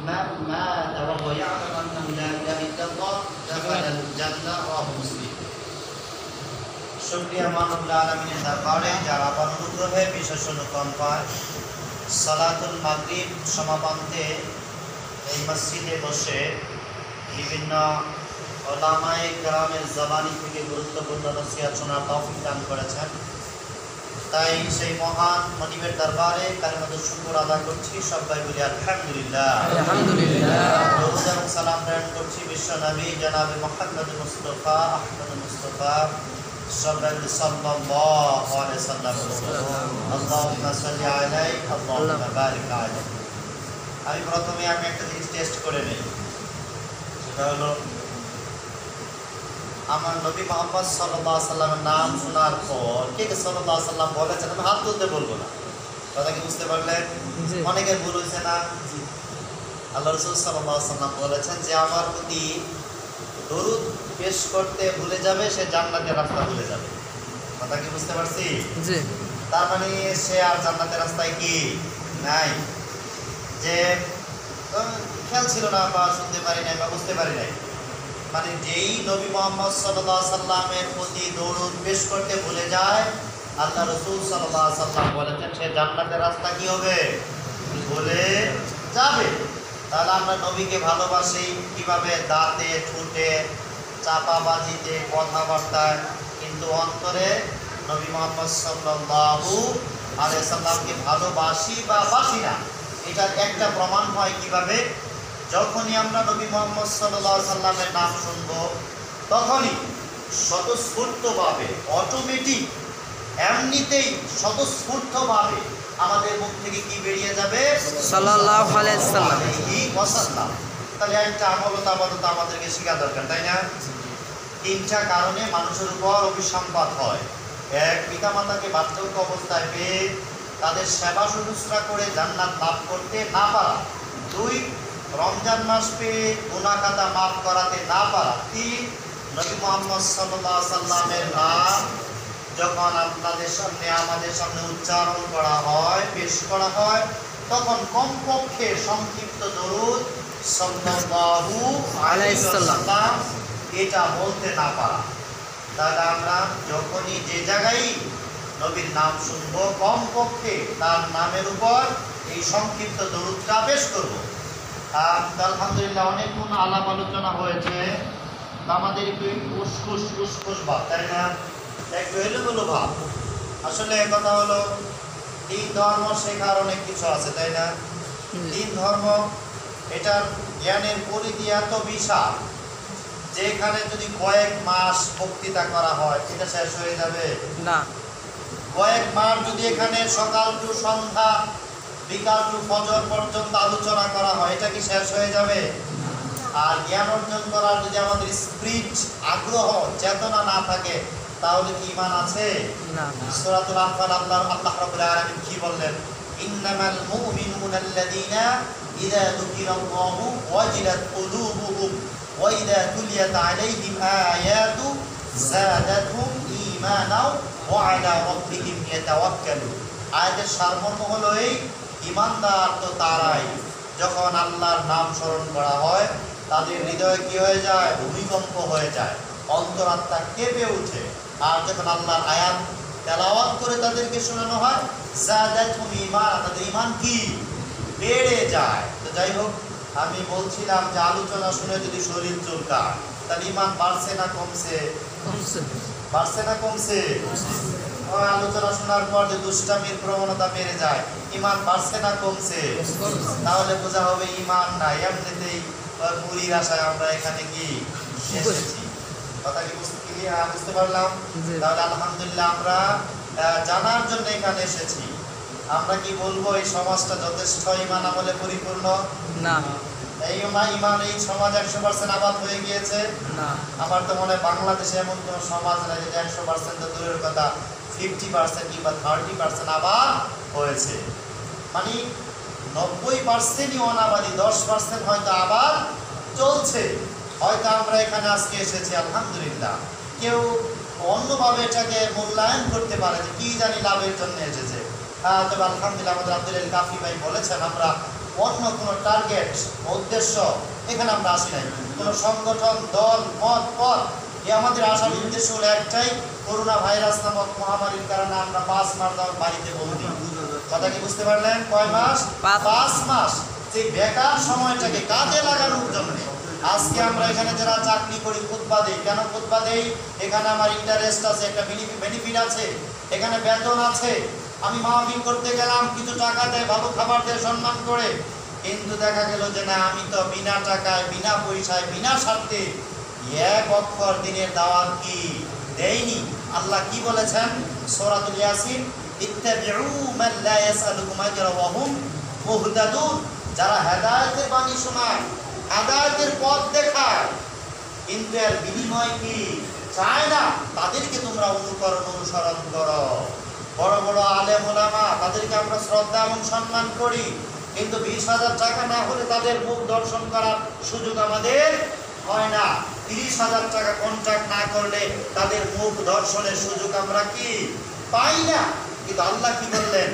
ما وهو يعلم أنه لا إله إلا الله دخل الجنة رواه مسلم শুকরিয়া মানবুল আলামিনের দরবারে যার আপার অনুগ্রহে বিশেষ অনুকম্পায় সালাতুল মাগরিব সমাপন্তে এই মসজিদে বসে বিভিন্ন উলামায়ে কেরামের জবানি থেকে গুরুত্বপূর্ণ নসিহত শোনার তৌফিক দান করেছেন। তাই সেই মহান মনিবের দরবারে কালিমাতুল শুকর আদায় করছি, সবাই বলি আলহামদুলিল্লাহ। দরুদ এবং সালাম প্রেরণ করছি বিশ্ব নবী জনাবে মুহাম্মদ মুস্তাফা আহমদ মুস্তাফা সাল্লাল্লাহু আলাইহি সাল্লাম। আল্লাহুম্মা সাল্লি আলাইহি আল্লাহুম্মা বারিক আলাইহি। আমি প্রথমে একটা জিনিস টেস্ট করে নেই, সেটা হলো আমার নবী মুহাম্মদ সাল্লাল্লাহু আলাইহি সাল্লামের নাম শোনার পর কে কে সাল্লাল্লাহু আলাইহি সাল্লাম বলেছেন, আমি হাত তুলতে বলবো না। কথা কি বুঝতে পারলেন? অনেকের ভুল হয়েছে না? আল্লাহ রাসূল সাল্লাল্লাহু আলাইহি সাল্লাম বলেছেন যে আমার প্রতি দরুদ পেশ করতে ভুলে যাবে সে জান্নাতের রাস্তা ভুলে যাবে। কথা কি বুঝতে পারছি? জি। তার মানে সে আর জান্নাতের রাস্তায় কি নাই, যে খেয়াল ছিল না বা শুনতে পারি নাই বা বুঝতে পারি নাই, মানে যেই নবী মুহাম্মদ সাল্লাল্লাহু আলাইহি সাল্লামের প্রতি দরুদ পেশ করতে ভুলে যায়, আল্লাহ রাসূল সাল্লাল্লাহু আলাইহি সাল্লাম বলেছেন সে জান্নাতের রাস্তা কি হবে, ভুলে যাবে। তাহলে আমরা নবীকে ভালোবাসি কিভাবে? দাঁতে, ঠোঁটে, চাপাবাজিতে, কথাবার্তায়, কিন্তু অন্তরে নবী মুহাম্মদ সাল্লাল্লাহু আলাইহি সাল্লামকে ভালোবাসি বা বাসি না। এটার একটা প্রমাণ হয় কিভাবে? যখনই আমরা নবী মুহাম্মদ সাল্লাল্লাহু আলাইহি সাল্লামের নাম শুনবো তখনই স্বতঃস্ফূর্তভাবে, অটোমেটিক, এমনিতেই স্বতঃস্ফূর্তভাবে আমাদের মুখ থেকে কি বেরিয়ে যাবে? সাল্লাল্লাহু আলাইহি ওয়াসাল্লাম। তাহলে একটা আমলত আবাদত আমাদেরকে শেখা দরকার, তাই না? তিনটা কারণে মানুষের উপর অভিসম্পাত হয়। এক, পিতামাতাকে বার্ধক্য অবস্থায় পেয়ে তাদের সেবা শুশ্রূষা করে জান্নাত লাভ করতে না পারা। দুই, রমজান মাস পেয়ে গুনাহ খাতা মাফ করাতে না পারা। তিন, নবী মুহাম্মদ সাল্লাল্লাহু আলাইহি সাল্লামের নাম যখন আপনাদের সামনে, আমাদের সামনে উচ্চারণ করা হয়, পেশ করা হয়, তখন কমপক্ষে সংক্ষিপ্ত দরুদ সাল্লাল্লাহু আলাইহি ওয়াসাল্লাম এটা বলতে না পারা। তাহলে আমরা যখনই যে জায়গায় নবীর নাম শুনবো কমপক্ষে তার নামের উপর এই সংক্ষিপ্ত দরুদটা পেশ করব। আলহামদুলিল্লাহ অনেকক্ষণ আলাপ আলোচনা হয়েছে, আমাদের একটু উসখুস ভাব, তাই না? একটু এলোমেলো ভাব। আসলে কথা হলো দিন ধর্ম শেখার অনেক কিছু আছে, তাই না? দিন ধর্ম এটার জ্ঞানের পরিধি এত বিশাল যে এখানে যদি কয়েক মাস বক্তৃতা করা হয় এটা শেষ হয়ে যাবে না। কয়েক মাস যদি এখানে সকাল টু সন্ধ্যা, বিকাল টু ফজর পর্যন্ত আলোচনা করা হয় এটা কি শেষ হয়ে যাবে? আর জ্ঞান অর্জন করার যদি আমাদের স্পিরিট, আগ্রহ, চেতনা না থাকে তাহলে কি ঈমান আছে? না। সূরাতুল আনফাল আল্লাহ রাব্বুল আলামিন কি বললেন? ইন্নামাল মুমিনুনা আল্লাযীনা ইযা যুকিরাল্লাহু ওয়াজিলাত কুলুবুহুম ওয়া ইযা তুলিয়াত আলাইহিম আয়াতু যাদাতহুম ঈমানাও ওয়া আলা রাব্বিহিম ইয়াতাওয়াক্কালুন। আয়াতের সারমর্ম হলো এই, ঈমানদার তো তারাই যখন আল্লাহর নাম স্মরণ করা হয় তাদের হৃদয়ে কি হয়ে যায়? ভূমিকম্প হয়ে যায়, অন্তরাত্মা কেঁপে ওঠে। আর যখন আল্লাহর আয়াত তেলাওয়াত করে তাদেরকে শোনানো হয়, যাদাতহুম ঈমান, তাদের ঈমান কি বেড়ে যায়। তো যাই হোক, আমি বলছিলাম যে আলোচনা শুনে যদি শরীর চুলকায় তাহলে ঈমান বাড়ছে না কমছে? বাড়ছে না কমছে? আলোচনা শোনার পর যে দুষ্টামির প্রবণতা বেড়ে যায়, ঈমান বাড়ছে না কমছে? তাহলে বোঝা হবে ঈমান নাই, এমনিতেই মুড়ির আশায় আমরা এখানে কি এসেছি। কথা কি বুঝতে পারলাম? তাহলে আলহামদুলিল্লাহ আমরা জানার জন্য এখানে এসেছি। আমরা কি বলবো এই সমাজটা যথেষ্ট ঈমান আমলে পরিপূর্ণ না? এই ঈমান, এই সমাজ 100% আবাদ হয়ে গিয়েছে না। আমার তো মনে হয় বাংলাদেশে এমন কোনো সমাজ নাই যে 100% দূরের কথা 50% কিংবা 30% আবাদ হয়েছে। মানে 90%ই অনাবাদী, 10% হয়তো আবাদ চলছে। হয়তো আমরা এখানে আজকে এসেছি আলহামদুলিল্লাহ, কেউ অন্যভাবে এটাকে মূল্যায়ন করতে পারে যে কি জানি লাভের জন্য এসেছে। তবে আলহামদুলিল্লাহ আমাদের আব্দুল কাফি ভাই বলেছেন আমরা অন্য কোনো টার্গেট উদ্দেশ্য এখানে আমরা আসি নাই। কোনো সংগঠন, দল, মত, পথ, এ আমাদের আসার উদ্দেশ্য হলো একটাই, করোনা ভাইরাস নামক মহামারীর কারণে আমরা 5 মাস বাড়িতে বন্দি। কথা কি বুঝতে পারলেন? কয় মাস? 5 মাস। সেই বেকার সময়টাকে কাজে লাগানোর জন্য আজকে আমরা এখানে যারা চাকরি করি খুতবা দেই। কেন খুতবা দেই? এখানে আমার ইন্টারেস্ট আছে, একটা বেনিফিট আছে, এখানে বেতন আছে। আমি মাহফিল করতে গেলাম, কিছু টাকা দেয়, ভালো খাবার দেয়, সম্মান করে, কিন্তু দেখা গেল যে না, আমি তো বিনা টাকায়, বিনা পয়সায়, বিনা স্বার্থে এক অক্ষর দিনের দাওয়াত কি দেয়নি। আল্লাহ কি বলেছেন সূরাতুল ইয়াসিন, ইত্তাবিউ মান লা ইয়াসআলুকুম আজরা ওয়া হুম মুহতাদুন। যারা হেদায়েতের বাণী শোনায়, হেদায়েতের পথ দেখায়, কিন্তু এর বিনিময় কি চায় না, তাদেরকে তোমরা অনুসরণ করো। বড় বড় আলেম ওলামা, তাদেরকে আমরা শ্রদ্ধা এবং সম্মান করি, কিন্তু 20,000 টাকা না হলে তাদের মুখ দর্শন করার সুযোগ আমাদের হয় না। 30,000 টাকা কন্ট্রাক্ট না করলে তাদের মুখ দর্শনের সুযোগ আমরা কি পাই না। কিন্তু আল্লাহ কি বললেন?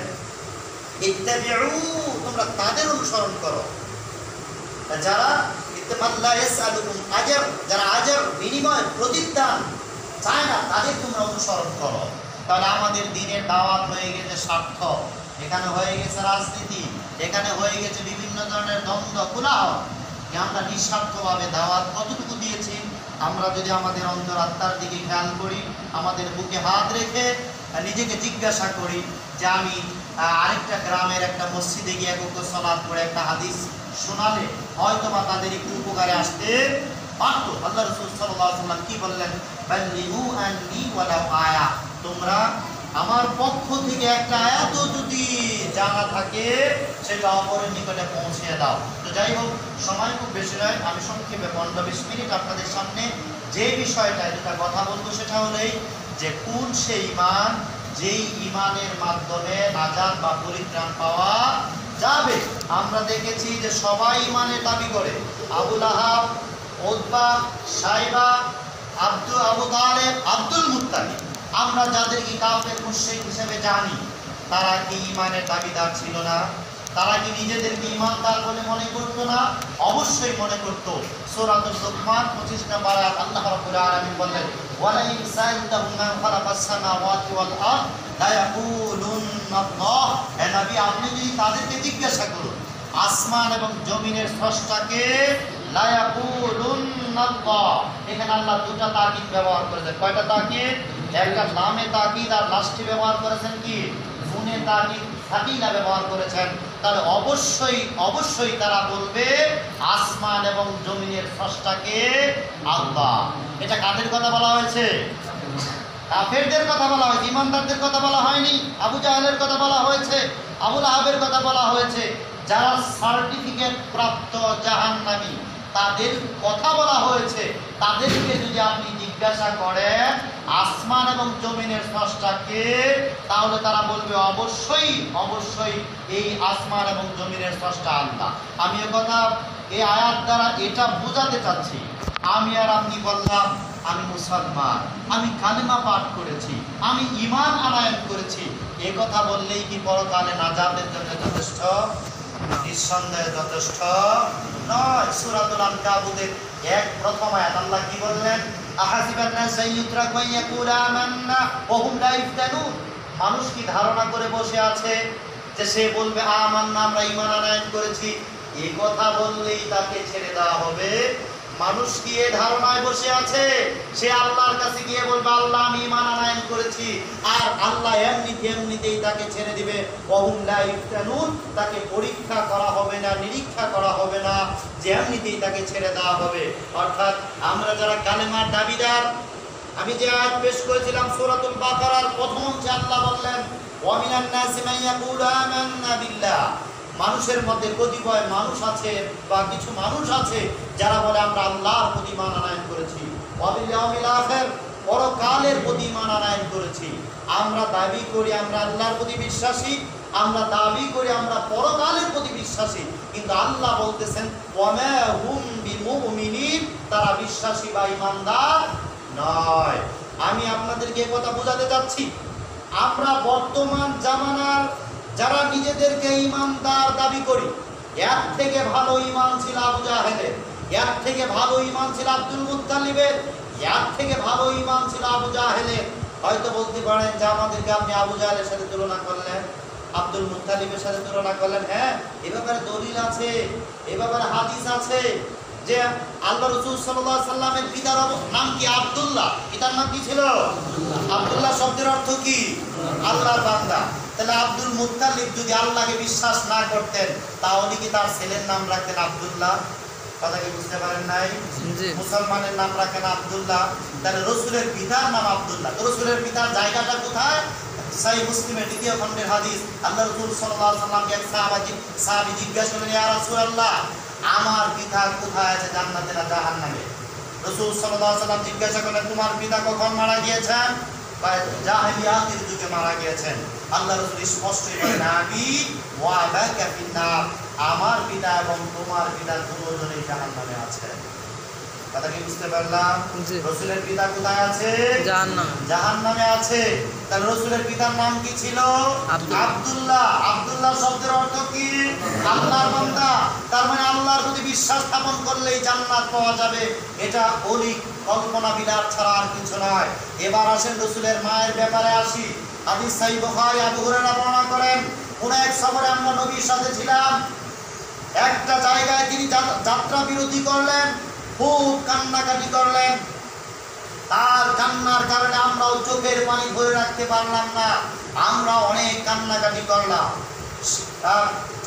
ইত্তাবিউ, তোমরা তাদের অনুসরণ করো যারা ইত্তাবাল্লা ইয়াসআলুকুম আজর, যারা আজর বিনিময় প্রতিদান চায় না, তাদের তোমরা অনুসরণ করো। তাহলে আমাদের দিনের দাওয়াত হয়ে গেছে স্বার্থ, এখানে হয়ে গেছে রাজনীতি, এখানে হয়ে গেছে বিভিন্ন ধরনের দ্বন্দ্ব, কোলাহল। আমরা নিঃস্বার্থভাবে দাওয়াত কতটুকু দিয়েছি? আমরা যদি আমাদের অন্তরাত্মার দিকে খেয়াল করি, আমাদের বুকে হাত রেখে নিজেকে জিজ্ঞাসা করি যে আমি আরেকটা গ্রামের একটা মসজিদে গিয়ে একক সালাত করে একটা হাদিস শোনালে হয়তো বা তাদের একটু উপকারে আসতে পারতো। আল্লাহ রাসূল সাল্লাল্লাহু আলাইহি ওয়াসাল্লাম কি বললেন? বাল্লিগু আন্নি ওয়ালাউ আয়া, তোমরা আমার পক্ষ থেকে একটা আয়াতও যদি জানা থাকে সেটা অপরের নিকটে পৌঁছে দাও। তো যাই হোক, সময় খুব বেশি নয়, আমি সংক্ষেপে 15-20 মিনিট আপনাদের সামনে যে বিষয়টা যেটা কথা বলবো সেটা হলেই যে কোন সেই ঈমান যেই ঈমানের মাধ্যমে নাজাত বা পরিত্রাণ পাওয়া যাবে। আমরা দেখেছি যে সবাই ঈমানের দাবি করে। Abu Lahab, Utba, Saiba, Abu Taleb, Abdul Muttalib, আমরা যাদেরকে কাফের মুশরিক হিসেবে জানি, তারা কি ঈমানের দাবিদার ছিল না? তারা কি নিজেদেরকে ঈমানদার বলে মনে করতো না? অবশ্যই মনে করতো। সূরাতুল লুকমান 25 নম্বর আয়াত আল্লাহ রাব্বুল আলামিন বলেন, ওয়ালা ইন সাআলতাহুম মান খালাকাস সামাওয়াতি ওয়াল আরদ লা ইয়াকুলুন্নাল্লাহ। হে নবী, আপনি যদি তাদেরকে জিজ্ঞাসা করুন আসমান এবং জমিনের স্রষ্টাকে, লা ইয়াকুলুন্নাল্লাহ। এখানে আল্লাহ দুটো তাকিদ ব্যবহার করেছেন। কয়টা তাকিদ? একটা নামে তাকিদ আর লাস্টে ব্যবহার করেছেন কি নুনে তাকিদ, সাকিলা ব্যবহার করেছেন। তাহলে অবশ্যই তারা বলবে আসমান এবং জমিনের স্রষ্টাকে আল্লাহ। এটা কাদের কথা বলা হয়েছে? কাফেরদের কথা বলা হয়েছে, ঈমানদারদের কথা বলা হয়নি। আবু জাহেলের কথা বলা হয়েছে, আবু লাহাবের কথা বলা হয়েছে। যারা সার্টিফিকেট প্রাপ্ত জাহান্নামী তাদের কথা বলা হয়েছে। তাদেরকে যদি আপনি জিজ্ঞাসা করেন আসমান এবং জমিনের স্রষ্টাকে, তাহলে তারা বলবে অবশ্যই এই আসমান এবং জমিনের স্রষ্টা আল্লাহ। আমি কথা এই আয়াত দ্বারা এটা বোঝাতে চাচ্ছি, আমি আর আপনি বললাম আমি মুসলমান, আমি কালেমা পাঠ করেছি, আমি ঈমান আনয়ন করেছি, এ কথা বললেই কি পরকালে নাজাতের জন্য যথেষ্ট? নিঃসন্দেহে যথেষ্ট নয়। সূরাতুল আনকাবুতের প্রথম আয়াত আল্লাহ কি বললেন? আহাসিবান নাস ইউতরাকু ইয়াকুলু আমান্না ওয়া হুম লা ইফতানুন। মানুষ কি ধারণা করে বসে আছে যে সে বলবে আমান্না, আমরা ঈমান আনয়ন করেছি, এই কথা বললেই তাকে ছেড়ে দেওয়া হবে? মানুষ কি এ ধারণায় বসে আছে সে আল্লাহর কাছে গিয়ে বলবে আল্লাহ আমি ঈমান আনয়ন করেছি, আর আল্লাহ এমনিতেই তাকে ছেড়ে দিবে? ওয়া হুম লা ইফতানুন, তাকে পরীক্ষা করা হবে না, নিরীক্ষা করা হবে না, যে এমনিতেই তাকে ছেড়ে দেওয়া হবে। অর্থাৎ আমরা যারা কালেমার দাবিদার, আমি যে আয়াত পেশ করেছিলাম সূরাতুল বাকারার প্রথম অংশে আল্লাহ বললেন ওয়া মিনান নাসি মান ইয়াকুলু আমান্না বিল্লাহ। মানুষের মধ্যে কতিপয় মানুষ আছে বা কিছু মানুষ আছে যারা বলে আমরা আল্লাহর প্রতি ঈমান আনয়ন করেছি, ওয়া বিল ইয়াউমিল আখির, পরকালের প্রতি ঈমান আনয়ন করেছি। আমরা দাবি করি আমরা আল্লাহর প্রতি বিশ্বাসী, আমরা দাবি করি আমরা পরকালের প্রতি বিশ্বাসী, কিন্তু আল্লাহ বলতেছেন ওয়া মা হুম বিমুমিনিন, তারা বিশ্বাসী বা ঈমানদার নয়। আমি আপনাদেরকে এই কথা বোঝাতে চাচ্ছি, আমরা বর্তমান জামানার যারা নিজেদেরকে ঈমানদার দাবি করি, এর থেকে ভালো ঈমান ছিল আবু জাহেলের, এর থেকে ভালো ঈমান ছিল আব্দুল মুত্তালিবের, এর থেকে ভালো ঈমান ছিল আবু জাহেলের। হয়তো বলতে পারেন যে আমাদেরকে আপনি আবু জাহেলের সাথে তুলনা করলেন, আব্দুল মুত্তালিবের সাথে তুলনা করলেন। হ্যাঁ, এ ব্যাপারে দলিল আছে, এ ব্যাপারে হাদিস আছে যে আল্লাহ রাসূল সাল্লাল্লাহু আলাইহি সাল্লামের পিতার নাম কি? আব্দুল্লাহ। পিতার নাম কি ছিল? আব্দুল্লাহ শব্দের অর্থ কি? আল্লাহর বান্দা। তাহলে আব্দুল মুত্তালিব যদি আল্লাহকে বিশ্বাস না করতেন তাহলে কি তার ছেলের নাম রাখতেন আব্দুল্লাহ? কথা কি বুঝতে পারেন নাই? মুসলমানের নাম রাখেন আব্দুল্লাহ, তাহলে রাসূলের পিতার নাম আব্দুল্লাহ। তো রাসূলের পিতার জায়গাটা কোথায়? সহিহ মুসলিমের 2য় খণ্ডের হাদিস। আল্লাহ রাসূল সাল্লাল্লাহু আলাইহি সাল্লামকে এক সাহাবী জিজ্ঞাসা করলেন, ইয়া রাসূলুল্লাহ, আমার পিতা কোথায় আছে, জান্নাতে না জাহান্নামে? রাসূল সাল্লাল্লাহু আলাইহি সাল্লাম জিজ্ঞাসা করলেন, তোমার পিতা কখন মারা গিয়েছেন? জাহেলিয়াতের যুগে মারা গিয়েছেন। আল্লাহ রাসূল স্পষ্টই বলেন, আবি ওয়া আবাকা ফিন্নার, আমার পিতা এবং তোমার পিতা দুজনেই জাহান্নামে আছেন। কথা কি বুঝতে পারলাম? রাসূলের পিতা কোথায় আছে? জাহান্নামে আছে। তাহলে রাসূলের পিতার নাম কি ছিল? আব্দুল্লাহ। আব্দুল্লাহ শব্দের অর্থ কি? আল্লাহর বান্দা। তার মানে আল্লাহর প্রতি বিশ্বাস স্থাপন করলেই জান্নাত পাওয়া যাবে, এটা অলিক কল্পনা বিলাস ছাড়া আর কিছু নয়। এবার আসেন রাসূলের মায়ের ব্যাপারে আসি। হাদিস সহিহ বুখারী, আবু হুরায়রা বর্ণনা করেন, কোন এক সফরে আমরা নবীর সাথে ছিলাম, একটা জায়গায় তিনি যাত্রা বিরতি করলেন, খুব কান্নাকাটি করলেন। তার কান্নার কারণে আমরাও চোখের পানি ধরে রাখতে পারলাম না, আমরা অনেক কান্নাকাটি করলাম।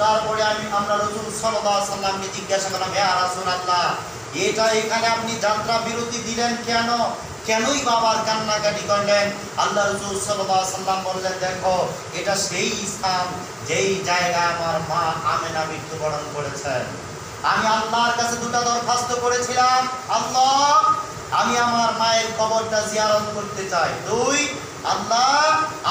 তারপরে আমরা রাসূল সাল্লাল্লাহু আলাইহি সাল্লামকে জিজ্ঞাসা করলাম, ইয়া রাসূলুল্লাহ, এটা এখানে আপনি যাত্রা বিরতি দিলেন কেন? কেনই বাবার কান্নাকাটি করলেন? আল্লাহ রাসূল সাল্লাল্লাহু আলাইহি সাল্লাম বললেন, দেখো, এটা সেই স্থান যেই জায়গায় আমার মা আমেনা মৃত্যুবরণ করেছেন। আমি আল্লাহর কাছে দুটো দরখাস্ত করেছিলাম, আল্লাহ, আমি আমার মায়ের কবরটা জিয়ারত করতে চাই। 2, আল্লাহ,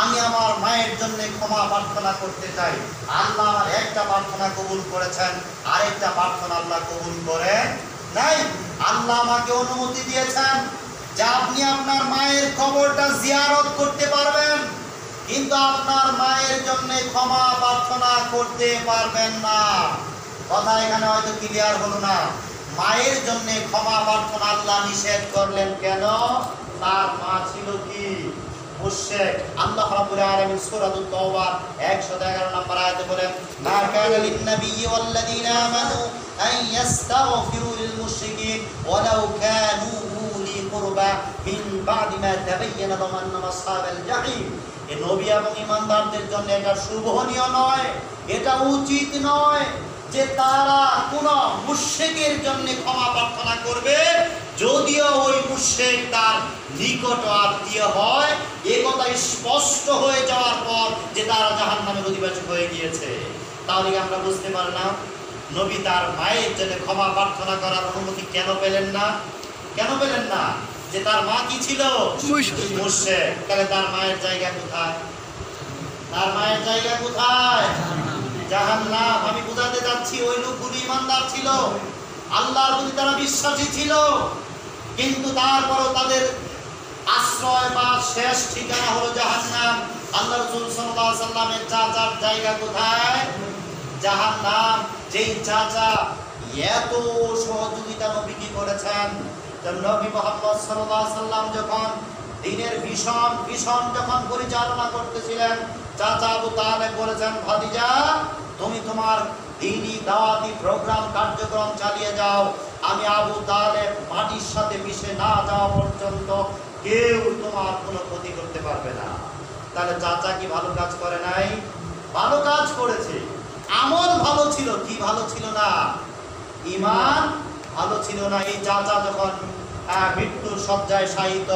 আমি আমার মায়ের জন্য ক্ষমা প্রার্থনা করতে চাই। আল্লাহ আমার একটা প্রার্থনা কবুল করেছেন, আরেকটা প্রার্থনা আল্লাহ কবুল করেন নাই। আল্লাহ আমাকে অনুমতি দিয়েছেন যে আপনি আপনার মায়ের কবরটা জিয়ারত করতে পারবেন, কিন্তু আপনার মায়ের জন্য ক্ষমা প্রার্থনা করতে পারবেন না। কথা এখানে হয়তো ক্লিয়ার হলো না। মায়ের জন্য ক্ষমা প্রার্থনা আল্লাহ নিষেধ করলেন কেন? তার মা ছিল কি? মুশরিক। আল্লাহ রাব্বুল আলামিন সূরাতুত তাওবা 111 নম্বর আয়াতে বলেন, মা কানা লিন-নাবিয়্যি ওয়াল্লাযীনা আমানু আন ইস্তাগফিরু লিল-মুশরিকিন ওয়ালাউ কানু উলি কুরবা মিন বা'দি মা তাবায়্যানা লাহুম আন্নাহুম আসহাবুল জাহিম। এ নবী এবং ঈমানদারদের জন্য এটা শুভনীয় নয়, এটা উচিত নয় যে তারা কোন মুশরিকের জন্য ক্ষমা প্রার্থনা করবে, যদিও ওই মুশরিক তার নিকট আত্মীয় হয়। এই কথা স্পষ্ট হয়ে যাওয়ার পর যে তারা জাহান্নামের অধিবাসী হয়ে গিয়েছে। তাহলে আমরা বুঝতে পারলাম নবী তার মায়ের জন্য ক্ষমা প্রার্থনা করার অনুমতি কেন পেলেন না? কেন পেলেন না? যে তার মা কি ছিল? মুশরিক। তাহলে তার মায়ের জায়গা কোথায়? তার মায়ের জায়গা কোথায়? জাহান্নাম। আমি বুঝাতে যাচ্ছি, ওই লোকগুলো ঈমানদার ছিল, আল্লাহর প্রতি তারা বিশ্বাসী ছিল, কিন্তু তারপরও তাদের আশ্রয় বা শেষ ঠিকানা হলো জাহান্নাম। আল্লাহ রাসূল সাল্লাল্লাহু আলাইহি সাল্লামের চাচার জায়গা কোথায়? জাহান্নাম। যেই চাচা এত সহযোগিতা নবীকে করেছেন, নবী মুহাম্মদ সাল্লাল্লাহু আলাইহি সাল্লাম যখন দিনের ভীষণ যখন পরিচালনা করতেছিলেন, চাচা আবু তালেব বলেছেন, ভাতিজা, তুমি তোমার দ্বীনি দাওয়াতি প্রোগ্রাম কার্যক্রম চালিয়ে যাও, আমি আবু তালেব মাটির সাথে মিশে না যাওয়া পর্যন্ত কেউ তোমার কোনো ক্ষতি করতে পারবে না। তাহলে চাচা কি ভালো কাজ করে নাই? ভালো কাজ করেছে। আমল ভালো ছিল, কি ভালো ছিল না? ঈমান ভালো ছিল না। এই চাচা যখন মৃত্যুর শয্যায় শায়িত,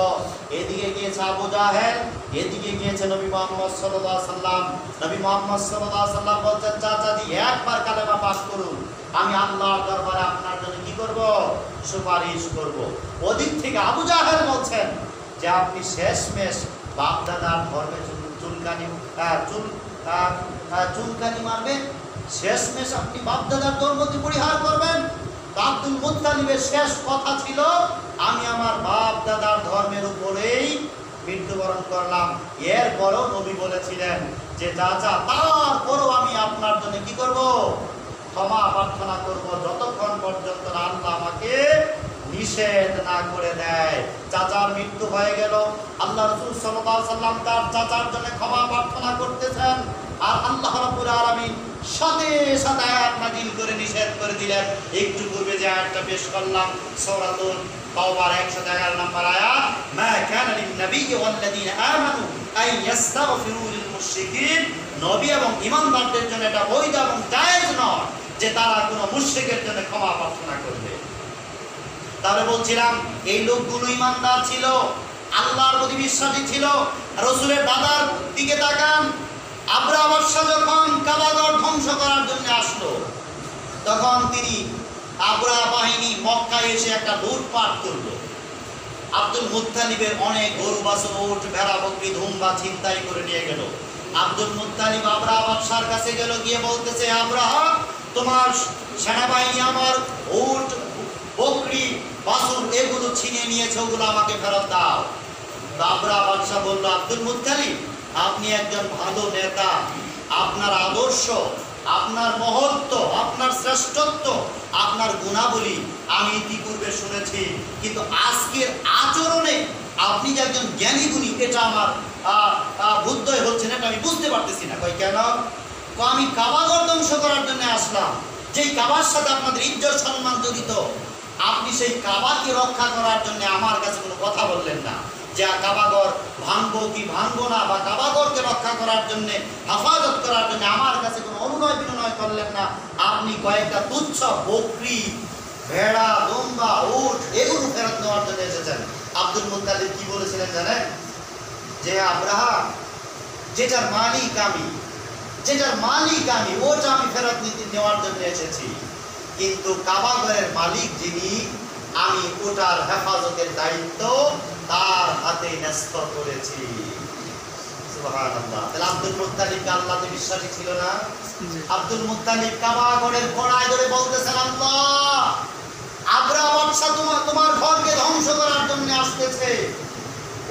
এদিকে গিয়েছে আবু জাহেল, এদিকে গিয়েছে নবী মুহাম্মদ সাল্লাল্লাহু আলাইহি সাল্লাম। নবী মুহাম্মদ সাল্লাল্লাহু আলাইহি সাল্লাম বলছেন, চাচাজি একবার কালেমা পাঠ করুন, আমি আল্লাহর দরবারে আপনার জন্য কি করব? সুপারিশ করব। ওদিক থেকে আবু জাহেল বলছেন যে আপনি শেষমেশ বাপ দাদার ধর্মে চুলকানি মারবেন, শেষমেশ আপনি বাপ দাদার ধর্মকে পরিহার করবেন। আব্দুল মুত্তালিবের শেষ কথা ছিল, আমি আমার বাপ দাদার ধর্মের উপরেই মৃত্যুবরণ করলাম। এরপরও নবী বলেছিলেন যে চাচা, তারপরও আমি আপনার জন্য কি করব? ক্ষমা প্রার্থনা করব যতক্ষণ পর্যন্ত না আল্লাহ আমাকে নিষেধ না করে দেয়। চাচার মৃত্যু হয়ে গেল, আল্লাহ রাসূল সাল্লাল্লাহু আলাইহি ওয়াসাল্লাম তার চাচার জন্য ক্ষমা প্রার্থনা করতেছেন, আর আল্লাহ রাব্বুল আলামিন সাথে সাথে আয়াত নাযিল করে নিষেধ করে দিলেন। একটু পূর্বে যে আয়াতটা পেশ করলাম সূরাতুল তাওবার 111 নম্বর আয়াত, মা কানা লিন নাবিয়্যি ওয়াল্লাযীনা আমানু আন ইস্তাগফিরু লিল মুশরিকিন, নবী এবং ঈমানদারদের জন্য এটা বৈধ এবং জায়েজ নয় যে তারা কোনো মুশরিকের জন্য ক্ষমা প্রার্থনা করবে। তাহলে বলছিলাম এই লোকগুলো ঈমানদার ছিল, আল্লাহর প্রতি বিশ্বাসী ছিল। রাসূলের দাদার দিকে তাকান, আবরাহা বাদশা যখন কাবাঘর ধ্বংস করার জন্য আসলো, তখন তিনি আবরাহা বাহিনী মক্কায় এসে একটা লুটপাট করলো। আব্দুল মুত্তালিবের অনেক গরু বাছুর, উট, ভেড়া, বকরি, দুম্বা ছিনতাই করে নিয়ে গেল। আব্দুল মুত্তালিব আবরাহা বাদশার কাছে গেল, গিয়ে বলতেছে, আবরাহা তোমার সেনাবাহিনী আমার উট, বকরি, বাছুর এগুলো ছিনিয়ে নিয়েছে, ওগুলো আমাকে ফেরত দাও। আবরাহা বাদশা বলল, আব্দুল মুত্তালিব আপনি একজন ভালো নেতা, আপনার আদর্শ, আপনার মহত্ব, আপনার শ্রেষ্ঠত্ব, আপনার গুণাবলী আমি ইতিপূর্বে শুনেছি, কিন্তু আজকের আচরণে আপনি যে একজন জ্ঞানী গুণী এটা আমার বুদ্ধই হচ্ছে না, এটা আমি বুঝতে পারতেছি না। কই কেন? আমি কাবাঘর ধ্বংস করার জন্য আসলাম, যেই কাবার সাথে আপনাদের ইজ্জত সম্মান জড়িত, আপনি সেই কাবাকে রক্ষা করার জন্য আমার কাছে কোনো কথা বললেন না যে কাবাঘর ভাঙবো কি ভাঙবো না, বা কাবাঘরকে রক্ষা করার জন্য, হেফাজত করার জন্য আমার কাছে কোনো অনুনয় বিনয় করলেন না। আপনি কয়েকটা তুচ্ছ বকরি, ভেড়া, দুম্বা, উট এগুলো ফেরত নেওয়ার জন্য এসেছেন। আব্দুল মুত্তালিব কি বলেছিলেন জানেন? যে আবরাহা, যেটার মালিক আমি ওটা আমি ফেরত নেওয়ার জন্য এসেছি, কিন্তু কাবাঘরের মালিক যিনি, আমি ওটার হেফাজতের দায়িত্ব তার হাতে ন্যস্ত করেছি। সুবহানাল্লাহ। তাহলে আব্দুল মুত্তালিব আল্লাহতে বিশ্বাসী ছিল না? আব্দুল মুত্তালিব কাবাঘরের গোড়ায় ধরে বলতেছেন, আল্লাহ আবরাহা বাদশা তোমার ঘরকে ধ্বংস করার জন্য আসতেছে,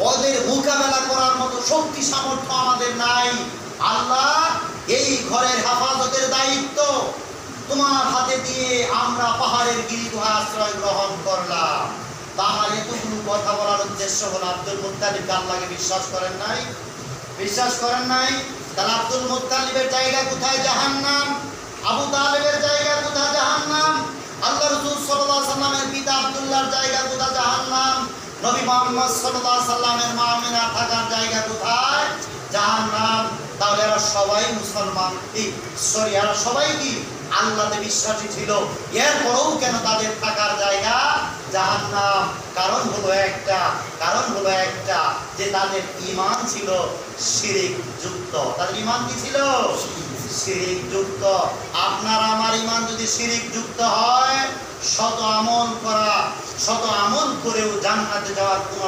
ওদের মোকাবেলা করার মতো শক্তি সামর্থ্য আমাদের নাই। আল্লাহ এই ঘরের হেফাজতের দায়িত্ব তোমার হাতে দিয়ে আমরা পাহাড়ের গিরিগুহা আশ্রয় গ্রহণ করলাম। তা আমার এতগুলো কথা বলার উদ্দেশ্য হলো, আব্দুল মুত্তালিব আল্লাহকে বিশ্বাস করেন নাই? তাহলে আব্দুল মুত্তালিবের জায়গা কোথায়? জাহান্নাম। আবু তালেবের জায়গা কোথায়? জাহান্নাম। আল্লাহ রাসূল সাল্লাল্লাহু আলাইহি ওয়াসাল্লামের পিতা আব্দুল্লাহর জায়গা কোথায়? জাহান্নাম। নবী মুহাম্মদ সাল্লাল্লাহু আলাইহি ওয়াসাল্লামের মা আমিনা থাকার জায়গা কোথায়? জাহান্নাম। তাহলে এরা সবাই মুসলমান, এরা সবাই কি আল্লাহতে বিশ্বাসী ছিল, এরপরেও কেন তাদের থাকার জায়গা জাহান্নাম? কারণ হলো একটা যে তাদের ঈমান ছিল শিরক যুক্ত। তাদের ঈমান কি ছিল? শিরক যুক্ত। আপনার আমার ঈমান যদি শিরক যুক্ত হয়, শত আমল করেও জান্নাতে যাওয়ার কোনো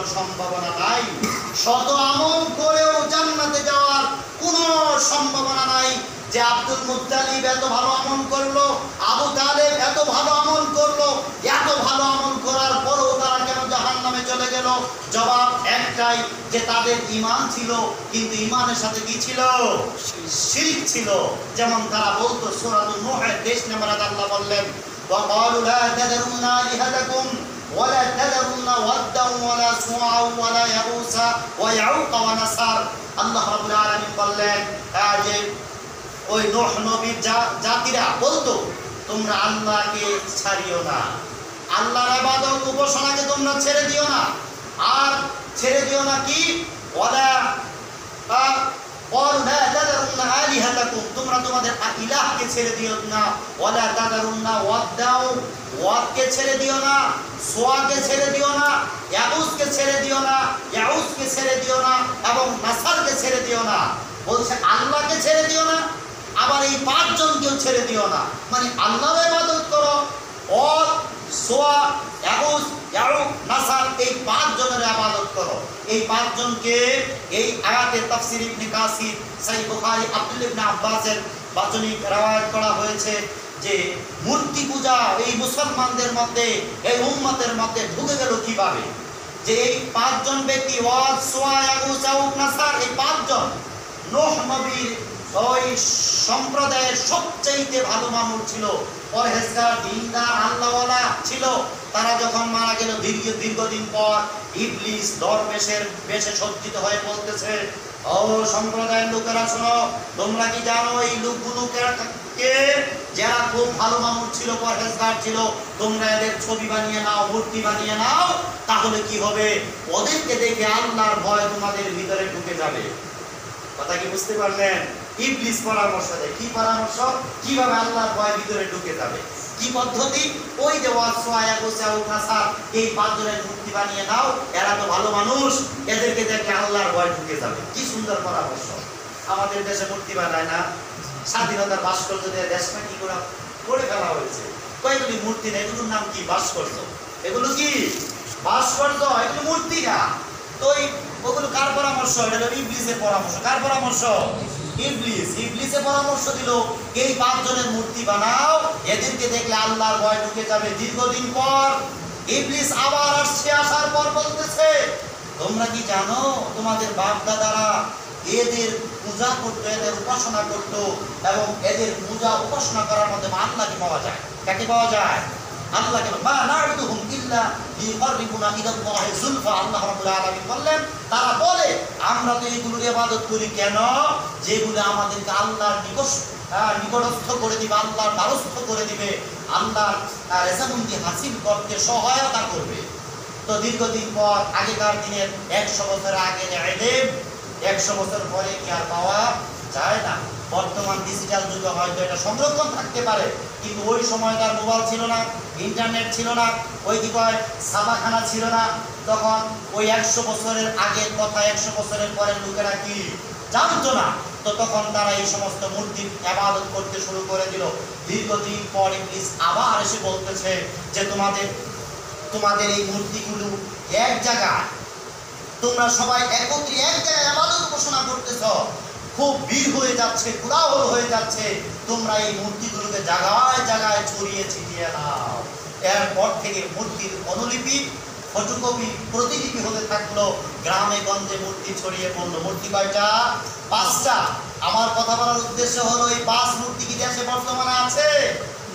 সম্ভাবনা নাই। যে আব্দুল মুত্তালিব এত ভালো আমল করলো, আবু তালেব এত ভালো আমল করলো, এত ভালো আমল করার পরও তারা কেন জাহান্নামে চলে গেল? জবাব একটাই, যে তাদের ঈমান ছিল, কিন্তু ঈমানের সাথে কি ছিল? শিরক ছিল। যেমন তারা বলতো সূরাতুন নূহের 23 নম্বর আয়াতে আল্লাহ বললেন, ওয়াকালু লা তাযারুন্না আলিহাতাকুম ওয়ালা তাযারুন্না ওয়াদ্দান ওয়ালা সুআ ওয়ালা ইয়াগুসা ওয়া ইয়াউকা ওয়া নাসার। আল্লাহ রাব্বুল আলামিন বললেন যে ওই নূহ নবীর জাতিরা বলতো, তোমরা আল্লাহকে ছাড়িও না, আল্লাহর ইবাদত উপাসনাকে তোমরা ছেড়ে দিও না। আর ছেড়ে দিও না কি? ওয়ালা তাযারুন্না আলিহাতাকুম, তোমরা তোমাদের ইলাহকে ছেড়ে দিও না। ওয়ালা তাযারুন্না ওয়াদ্দাও, ওয়াদকে ছেড়ে দিও না, সুআকে ছেড়ে দিও না, ইয়াগুসকে ছেড়ে দিও না, ইয়াউসকে ছেড়ে দিও না, এবং নাসারকে ছেড়ে দিও না। বলছে আল্লাহকে ছেড়ে দিও না, আবার এই পাঁচজনকেও ছেড়ে দিও না। মানে আল্লাহর ইবাদত করো, ওয়াদ, সুআ, ইয়াগুস, ইয়াউক, নাসার, এই পাঁচজনের ইবাদত করো। এই পাঁচজনকে এই আয়াতের তাফসীর ইবনে কাসির, সহিহ বুখারী, আব্দুল্লাহ ইবনে আব্বাসের বাচনিক রওয়ায়াত করা হয়েছে যে মূর্তি পূজা এই মুসলমানদের মধ্যে, এই উম্মতের মধ্যে ঢুকে গেল কিভাবে? যে এই পাঁচজন ব্যক্তি, ওয়াদ, সুআ, ইয়াগুস, ইয়াউক, নাসার, এই পাঁচজন নূহ নবীর ওই সম্প্রদায়ের সবচাইতে ভালো মানুষ ছিল, পরহেজগার, দিনদার, আল্লাহওয়ালা ছিল। তারা যখন মারা গেল দীর্ঘদিন পর ইবলিস দরবেশের বেশে সজ্জিত হয়ে বলতেছে, ও সম্প্রদায়ের লোকেরা শোনো, তোমরা কি জানো এই লোকগুলোকে যারা খুব ভালো মানুষ ছিল, পরহেজগার ছিল, তোমরা এদের ছবি বানিয়ে নাও, মূর্তি বানিয়ে নাও, তাহলে কি হবে? ওদেরকে দেখে আল্লাহর ভয় তোমাদের ভিতরে ঢুকে যাবে। কথা কি বুঝতে পারলেন? ইবলিস পরামর্শ দেয়। কি পরামর্শ? কিভাবে আল্লাহর ভয় ভিতরে ঢুকে যাবে, কি পদ্ধতি? ওই যে এই পাথরের মূর্তি বানিয়ে নাও, এরা তো ভালো মানুষ, এদেরকে দেখে আল্লাহর ভয় ঢুকে যাবে। কি সুন্দর পরামর্শ। আমাদের দেশে মূর্তি বানায় না, স্বাধীনতার ভাস্কর্য দিয়ে দেশটা কি করে ফেলা হয়েছে। কয়েকগুলি মূর্তি না, এগুলোর নাম কি? ভাস্কর্য। এগুলো কি ভাস্কর্য? এগুলো মূর্তি না। তো ওগুলো কার পরামর্শ? এটা হলো ইবলিসের পরামর্শ। কার পরামর্শ? ইবলিস। ইবলিসে পরামর্শ দিল, এই 5 জনের মূর্তি বানাও, এদেরকে দেখলে আল্লাহর ভয় ঢুকে যাবে। দীর্ঘদিন পর ইবলিস আবার আসছে, আসার পর বলতেছে, তোমরা কি জানো তোমাদের বাপ দাদারা এদের পূজা করতো, এদের উপাসনা করতো, এবং এদের পূজা উপাসনা করার মাধ্যমে আল্লাহকে পাওয়া যায়। কাকে পাওয়া যায়? আল্লাহকে। মা না'বুদুহুম ইল্লা লিইকাররিবুনা ইলাল্লাহি যুলফা। আল্লাহ রাব্বুল আলামিন বললেন, তারা বলে আমরা তো এইগুলোর ইবাদত করি কেন? যেগুলো আমাদেরকে আল্লাহর নিকটস্থ করে দিবে, আল্লাহর দ্বারস্থ করে দিবে, আল্লাহর রেজামন্দি হাসিল করতে সহায়তা করবে। তো দীর্ঘদিন পর, আগেকার দিনের 100 বছর আগের ইলম 100 বছর পরে কি আর পাওয়া যায় না। বর্তমান ডিজিটাল যুগে হয়তো এটা সংরক্ষণ থাকতে পারে, কিন্তু ওই সময়কার মোবাইল ছিল না, ইন্টারনেট ছিল না, ওই কি কয় ছাপাখানা ছিল না। তখন ওই 100 বছরের আগের কথা 100 বছরের পরের লোকেরা কি জানতো না। তো তখন তারা এই সমস্ত মূর্তির ইবাদত করতে শুরু করে দিল। দীর্ঘদিন পর ইবলিস আবার এসে বলতেছে যে তোমাদের এই মূর্তিগুলো এক জায়গায়, তোমরা সবাই একত্রে এক জায়গায় ইবাদত উপাসনা করতেছ, খুব বীর হয়ে যাচ্ছে, কোলাহল হয়ে যাচ্ছে, তোমরা এই মূর্তিগুলোকে জায়গায় জায়গায় ছড়িয়ে ছিটিয়ে নাও। এরপর থেকে মূর্তির অনুলিপি, ফটোকপি, প্রতিলিপি হতে থাকলো, গ্রামে গঞ্জে মূর্তি ছড়িয়ে পড়লো। মূর্তি কয়টা? 5টা। আমার কথা বলার উদ্দেশ্য হলো, এই 5 মূর্তি কি দেশে বর্তমানে আছে?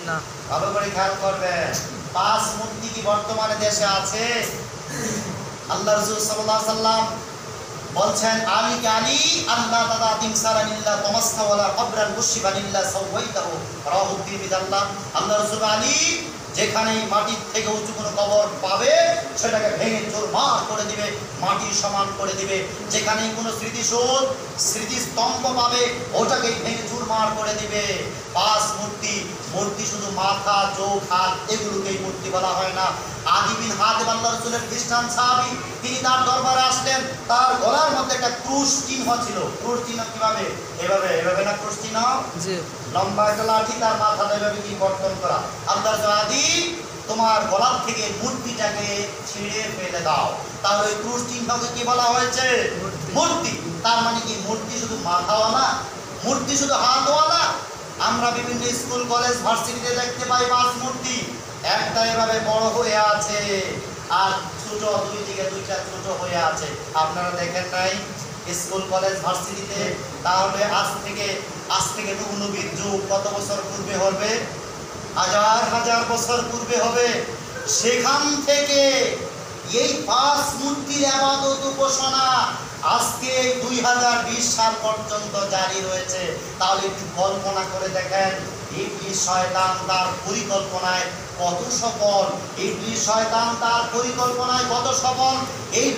না। ভালো করে খেয়াল করবেন, 5 মূর্তি কি বর্তমানে দেশে আছে? আল্লাহ রাসূল সাল্লাল্লাহু আলাইহি সাল্লাম বলছেন, আলী আলী আল্লাহ তাদা তিমসারানিল্লাহ তামাসসা ওয়ালা কবরান মুশিবানিল্লাহ সাওয়াইতাহু রাহু তিরমিজি। আল্লাহ রাসূল আলী যেখানে মাটির থেকে উঁচু কোনো কবর পাবে সেটাকে ভেঙে চুরমার করে দিবে, মাটির সমান করে দিবে। যেখানে কোনো স্মৃতিস্তম্ভ পাবে ওটাকে ভেঙে চুরমার করে দিবে। 5 মূর্তি শুধু মাথা, চোখ, হাত, এগুলোকেই মূর্তি বলা হয় না। আদি বিন হাতেম আল্লাহ রাসূলের খ্রিস্টান সাহাবী, তিনি তার দরবারে আসলেন, তার গলার মধ্যে একটা ক্রুশ চিহ্ন ছিল। ক্রুশ চিহ্ন কিভাবে? এভাবে না ক্রুশ চিহ্ন, জি, লম্বা একটা লাঠি, তার মাথাটা এভাবে কি গর্তন করা। আল্লাহ আদি তোমার গলার থেকে মূর্তিটাকে ছিঁড়ে ফেলে দাও। তাহলে ওই ক্রুশ চিহ্নকে কি বলা হয়েছে? মূর্তি। তার মানে কি মূর্তি শুধু মাথাওয়ালা, মূর্তি শুধু হাতওয়ালা? আমরা বিভিন্ন স্কুল, কলেজ, ভার্সিটিতে দেখতে পাই 5 মূর্তি, একটা এভাবে বড় হয়ে আছে আর ছোট, দুই দিকে 2টা ছোট হয়ে আছে। আপনারা দেখেন নাই স্কুল, কলেজ, ভার্সিটিতে? তাহলে আজ থেকে নবীর যুগ কত বছর পূর্বে হবে? হাজার বছর পূর্বে হবে। সেখান থেকে এই 5 মূর্তির ইবাদত উপাসনা আজকে 2020 সাল পর্যন্ত জারি রয়েছে। তাহলে একটু কল্পনা করে দেখেন, ইবলিস শয়তান তার পরিকল্পনায় কত সফল, ইবলিস শয়তান তার পরিকল্পনায় কত সফল। এই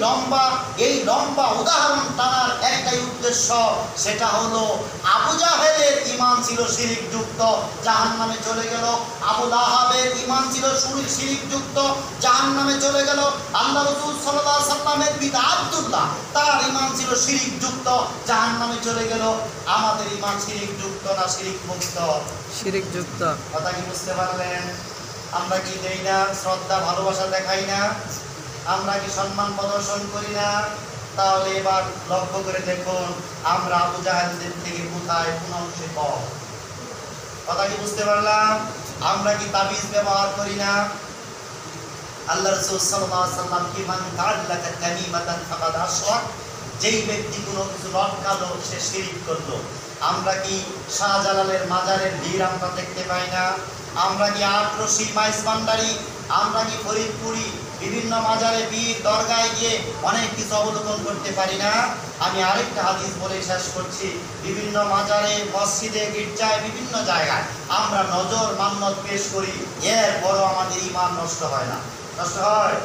লম্বা উদাহরণ টানার একটাই উদ্দেশ্য, সেটা হলো আবু জাহেলের ঈমান ছিল শিরকযুক্ত, জাহান্নামে চলে গেল। আবু লাহাবের ঈমান ছিল শিরকযুক্ত, জাহান্নামে চলে গেল। আল্লাহ রাসূল সাল্লাল্লাহু আলাইহি সাল্লামের পিতা আব্দুল্লাহ, তার ঈমান ছিল শিরকযুক্ত, জাহান্নামে চলে গেল। আমাদের ঈমান শিরকযুক্ত না শিরক মুক্ত? শিরকযুক্ত। কথা কি বুঝতে পারলেন? আমরা কি দেই না শ্রদ্ধা, ভালোবাসা দেখাই না? আমরা কি সম্মান প্রদর্শন করি না? তাহলে এবার লক্ষ্য করে দেখুন, আমরা আবু জাহেলদের থেকে কোথায়, কোন অংশে কম? কথা কি বুঝতে পারলাম? আমরা কি তাবিজ ব্যবহার করি না? আল্লাহ রাসূল সাল্লাল্লাহু আলাইহি ওয়াসাল্লাম কি মান তাআল্লাকা তামিমাতান ফাকাদ আশরাক, যেই ব্যক্তি কোনো কিছু লটকালো সে শিরিক করলো। আমরা কি শাহজালালের মাজারের ভিড় আমরা দেখতে পাই না? আমরা কি আটরশি মাইজ ভান্ডারি, আমরা কি ফরিদপুরি বিভিন্ন মাজারে বীর দরগায় গিয়ে অনেক কিছু অবলোকন করতে পারি না? আমি আরেকটা হাদিস বলে শেষ করছি। বিভিন্ন মাজারে, মসজিদে, গির্জায়, বিভিন্ন জায়গায় আমরা নজর মান্নত পেশ করি, এরপরও আমাদের ঈমান নষ্ট হয় না। নষ্ট হয়?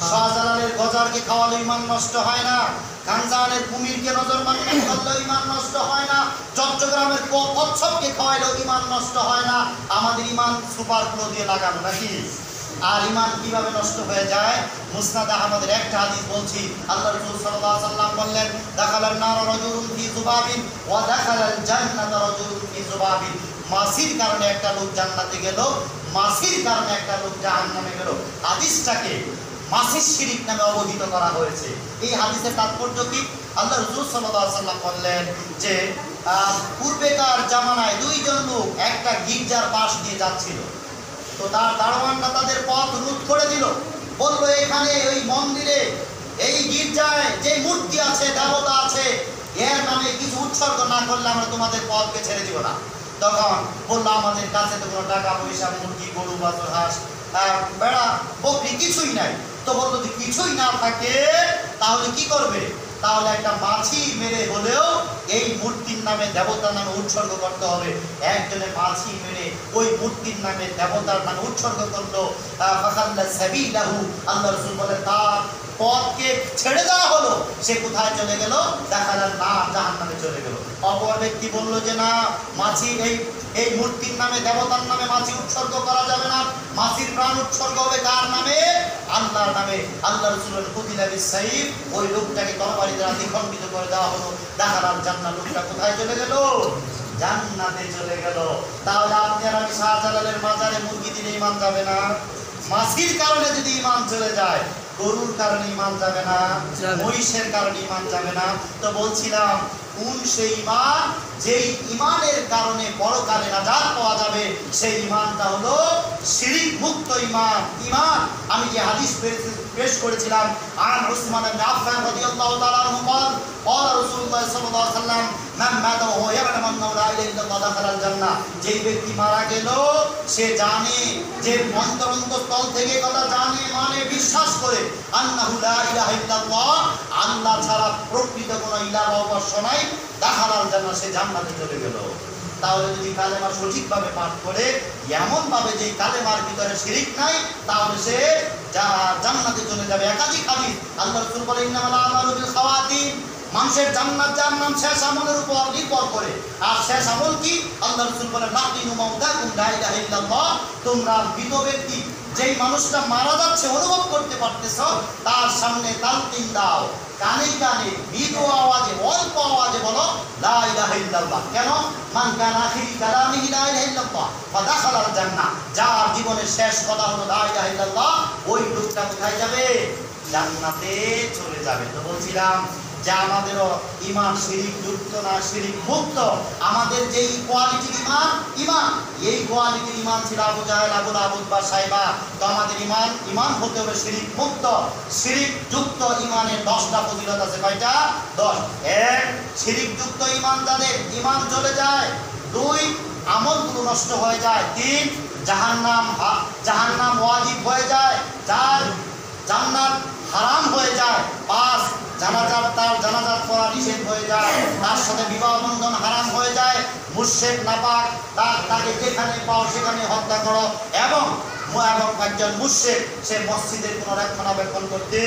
শাহজালালের গজারকে খাওয়ালে ঈমান নষ্ট হয় না, গাঞ্জানের কুমিরকে নজর মান্নত করলেও ঈমান নষ্ট হয় না, চট্টগ্রামের কচ্ছপকে খাওয়াইলেও ঈমান নষ্ট হয় না। আমাদের ঈমান সুপার গ্লো দিয়ে লাগানো নাকি? আর ঈমান কিভাবে নষ্ট হয়ে যায়? মুসনাদ আহমদের একটা হাদিস বলছি। আল্লাহ রাসূল সাল্লাল্লাহু আলাইহি ওয়াসাল্লাম বললেন, দাখালান নার রাজুলুন ফি যুবাবিন ওয়া দাখালাল জান্নাতা রাজুলুন ফি যুবাবিন। মাছির কারণে একটা লোক জান্নাতে গেল, মাছির কারণে একটা লোক জাহান্নামে গেল। হাদিসটাকে মাছির শিরিক নামে অবহিত করা হয়েছে। এই হাদিসের তাৎপর্য কি? আল্লাহ রাসূল সাল্লাল্লাহু আলাইহি ওয়াসাল্লাম বললেন যে পূর্বেকার জামানায় দুইজন লোক একটা গির্জার পাশ দিয়ে যাচ্ছিল, তো তার দারোয়ানরা তাদের পথ রোধ করে দিল। বললো, এখানে ওই মন্দিরে, এই গির্জায় যে মূর্তি আছে, দেবতা আছে, এর নামে কিছু উৎসর্গ না করলে আমরা তোমাদের পথকে ছেড়ে দিব না। তখন বললো, আমাদের কাছে তো কোনো টাকা পয়সা, মুরগি, গরু, বাছুর, হাঁস, বেড়া, বকরি কিছুই নাই। তো বললো, যদি কিছুই না থাকে তাহলে কি করবে? তাহলে একটা মাছি মেরে হলেও এই মূর্তির নামে, দেবতার নামে উৎসর্গ করতে হবে। একজনে মাছি মেরে ওই মূর্তির নামে, দেবতার নামে উৎসর্গ করলো। আল্লাহ রাসূল বলেন, তার পথকে ছেড়ে দেওয়া হলো। সে কোথায় চলে গেল? দেখালেন না, জাহান্নামে চলে গেল। অপর ব্যক্তি বলল যে না, মাছি এই মূর্তির নামে, দেবতার নামে মাছি উৎসর্গ করা যাবে না। মাছির প্রাণ উৎসর্গ হবে কার নামে? আল্লাহর নামে। আল্লাহ রাসূলের কুতিলা বিসাইফ, ওই লোকটাকে তরবারি দ্বারা দ্বিখণ্ডিত করে দেওয়া হলো। দেখালাম জান্নাত। লোকটা কোথায় চলে গেল? জান্নাতে চলে গেল। তাহলে আপনি আর আমি শাহজালালের মাজারে মুরগি দিলে ঈমান যাবে না? মাছির কারণে যদি ঈমান চলে যায়, গরুর কারণে ঈমান যাবে না, মহিষের কারণে ঈমান যাবে না। তো বলছিলাম, কোন সেই ঈমান যেই ঈমানের কারণে পরকালে নাজাত পাওয়া যাবে? সেই ঈমানটা হলো শিরিক মুক্ত ঈমান। ঈমান আমি যে হাদিস পেশ করেছিলাম, আন উসমান ইবনে আফফান রাদিয়াল্লাহু তাআলা আনহু قال قال رسول الله صلى الله عليه وسلم من مات وهو يعلم انه لا اله الا الله دخل الجنه। যেই ব্যক্তি মারা গেল সে জানে, যে অন্তরস্থল থেকে কথা জানে, মানে বিশ্বাস করে, আন্নাহু লা ইলাহা ইল্লাল্লাহ, আল্লাহ ছাড়া প্রকৃত কোনো ইলাহ বা উপাস্য নাই, দাখালাল জান্নাহ, সে জান্নাতে চলে গেল। তাহলে যদি কালেমা সঠিকভাবে পাঠ করে, এমন ভাবে যে কালেমার ভিতরে শিরিক নাই, তাহলে সে জান্নাতে চলে যাবে। একাধিক হাদিস আল্লাহ রাসূল বলেন, ইন্নামাল আমালু বিল খাওয়াতিম, মানুষের জান্নাত জাহান্নাম শেষ আমলের উপর নির্ভর করে। আর শেষ আমল কি? আল্লাহ রাসূল বলেন, লাকিনু মাউতাকুম লা ইলাহা ইল্লাল্লাহ, তোমরা মৃত ব্যক্তি, যেই মানুষটা মারা যাচ্ছে অনুভব করতে পারতেছ, তার সামনে তালকিন দাও, কানে কানে মৃদু আওয়াজে, অল্প আওয়াজে বলো লা ইলাহা ইল্লাল্লাহ। কেন? মান কানা আখিরি কালামিহি লা ইলাহা ইল্লাল্লাহ ফাদাখালাল জান্নাহ, যার জীবনের শেষ কথা হলো লা ইলাহা ইল্লাল্লাহ, ওই লোকটা কোথায় যাবে? জান্নাতে চলে যাবে। তো বলছিলাম যে আমাদেরও ঈমান শিরিক যুক্ত না শিরিক মুক্ত। আমাদের যেই কোয়ালিটির ঈমান, এই কোয়ালিটির ঈমান ছিল আবু জাহেল, আবু লাহাব বা সাইবা। তো আমাদের ঈমান হতে হবে শিরিক মুক্ত। শিরিক যুক্ত ঈমানের 10টা ফজিলত আছে। কয়টা? 10। 1, শিরিক যুক্ত ঈমান যাদের, ঈমান চলে যায়। 2, আমলগুলো নষ্ট হয়ে যায়। 3, জাহান্নাম ওয়াজিব হয়ে যায়। 4, জান্নাত হারাম হয়ে যায়। 5, জানাজাত পড়া নিষেধ হয়ে যায়, তার সাথে বিবাহ বন্ধন হারাম হয়ে যায়। মুশরিক নাপাক, তাকে যেখানে পাও সেখানে হত্যা করো। এবং একজন মুশরিক সে মসজিদের কোনো রক্ষণাবেক্ষণ করতে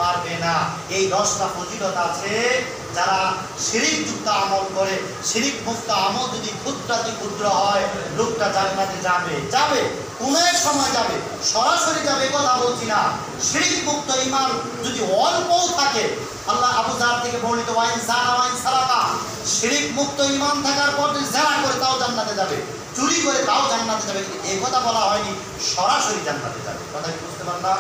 পারবে না। এই 10টা ফজিলত আছে। যারা শিরিক যুক্ত আমল করে, শিরিক মুক্ত আমল যদি ক্ষুদ্রাতি ক্ষুদ্র হয়, লোকটা জান্নাতে যাবে কোন এক সময় যাবে, সরাসরি যাবে কথা বলছি না। শিরিক মুক্ত ঈমান যদি অল্পও থাকে, আল্লাহ আবু জার থেকে বর্ণিত, ওয়াইন সারা ওয়াইন সারাকা, শিরিক মুক্ত ঈমান থাকার পর যদি জিনা করে তাও জান্নাতে যাবে, চুরি করে তাও জান্নাতে যাবে। কিন্তু এই কথা বলা হয়নি সরাসরি জান্নাতে যাবে। কথা কি বুঝতে পারলাম?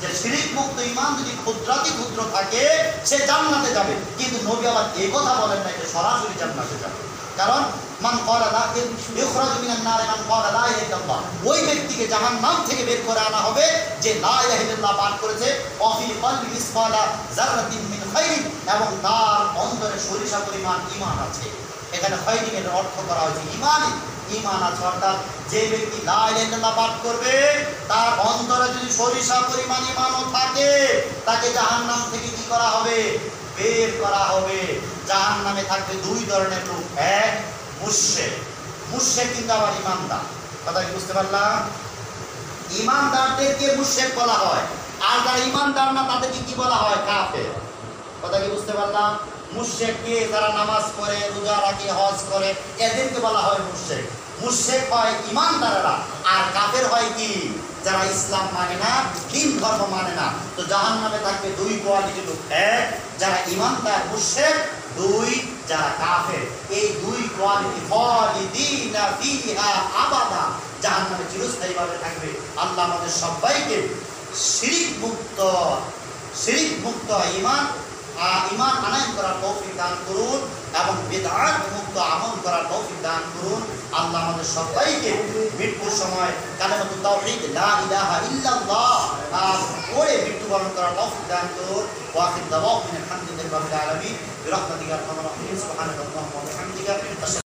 যে শিরিক মুক্ত ঈমান যদি ক্ষুদ্রাতি ক্ষুদ্র থাকে সে জান্নাতে যাবে, কিন্তু নবী আবার এই কথা বলেন না যে সরাসরি জান্নাতে যাবে। কারণ মান ক্বালা লা ইখরাজু মিনান নার মান ক্বালা লা ইলাহা ইল্লাল্লাহ, ওই ব্যক্তিকে জাহান্নাম থেকে বের করে আনা হবে যে লা ইলাহা ইল্লাল্লাহ পাঠ করেছে। ওয়া ফি কলবি মিসকালা যাররাতিন মিন খাইরিন, এবং তার অন্তরে সরিষা পরিমাণ ঈমান আছে। এখানে খাইরিন এর অর্থ করা হয়েছে ঈমান। ঈমান আছে অর্থাৎ যে ব্যক্তি লা ইলাহা ইল্লাল্লাহ পাঠ করবে তার অন্তরে যদি সরিষা পরিমাণ ঈমানও থাকে, তাকে জাহান্নাম থেকে কি করা হবে? বের করা হবে। জাহান্নামে থাকবে দুই ধরনের লোক, এক মুশরিক, মুশরিক কিন্তু আবার ঈমানদার। কথা কি বুঝতে পারলাম? ঈমানদারদেরকে মুশরিক বলা হয়, আর যারা ঈমানদার না তাদেরকে কি বলা হয়? কাফের। কথা কি বুঝতে পারলাম? মুশরিককে যারা নামাজ পড়ে, রোজা রাখে, হজ করে, এদেরকে বলা হয় মুশরিক। মুশরিক হয় ঈমানদাররা, আর কাফের হয় কি? যারা ইসলাম মানে না, দ্বীন ধর্ম মানে না। তো জাহান্নামে থাকবে দুই কোয়ালিটির লোক, এক যারা ঈমানদার মুশরিক, দুই যারা কাফের। এই দুই কোয়ালিটি খালিদিনা ফিহা আবাদা, জাহান্নামে চিরস্থায়ীভাবে থাকবে। আল্লাহ আমাদের সবাইকে শিরিক মুক্ত ঈমান আনয়ন করার তৌফিক দান করুন, এবং বিদআত মুক্ত আমল করার তৌফিক দান করুন। আল্লাহ আমাদের সবাইকে মৃত্যুর সময় কালিমাতুত তাওহীদ লা ইলাহা ইল্লাল্লাহ পড়ে মৃত্যুবরণ করার তৌফিক দান করুন। ওয়া আখির দাওয়ানা আলহামদুলিল্লাহি রাব্বিল আলামিন বিরহমাতিকা আরহামার রাহিমিন। সুবহানাল্লাহি ওয়া বিহামদিহি।